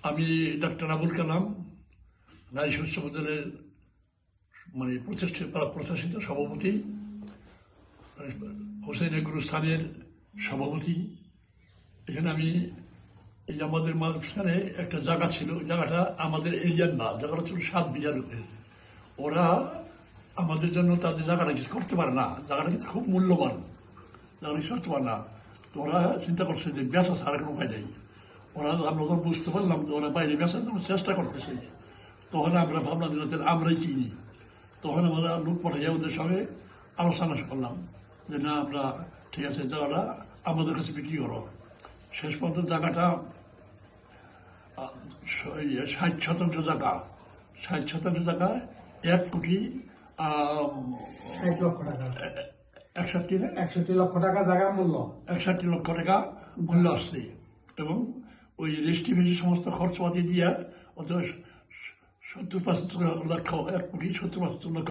আমি ডক্টর আবুল কালাম নারী শস্য দলের প্রতিষ্ঠিত সভাপতি, হোসেন গুরুস্থানের সভাপতি। এখানে আমি এই আমাদের মাঝখানে একটা জায়গা ছিল, জায়গাটা আমাদের এরিয়ার না, জায়গাটা ছিল 7 বিঘা লোকের। ওরা আমাদের জন্য তাদের জায়গাটা কিছু করতে পারে না, জায়গাটা কিন্তু খুব মূল্যবান, জায়গাটা কিছু করতে পারে না। তো ওরা চিন্তা করছে যে বেচা ছাড়া কোনো উপায় নেই। ওরা আমরা যখন বুঝতে পারলাম যে ওরা বাইরে বেচার জন্য চেষ্টা করতেছে, তখন আমরা ভাবলাম যে আমরাই কিনি। তখন আমরা লোক পাঠাইয়া ওদের সঙ্গে আলোচনা করলাম যে না, আমরা ঠিক আছে, জায়গাটা আমাদের কাছে বিক্রি করো। শেষ পর্যন্ত জায়গাটা 60% জায়গা, 60% জায়গায় 61 লক্ষ টাকা জায়গার মূল্য, 61 লক্ষ টাকা মূল্য আসছে। এবং ওই রেস্টিফিকেশন সমস্ত খরচপাতি দিয়ে অত 70% লক্ষ, 1 কোটি 70% লক্ষ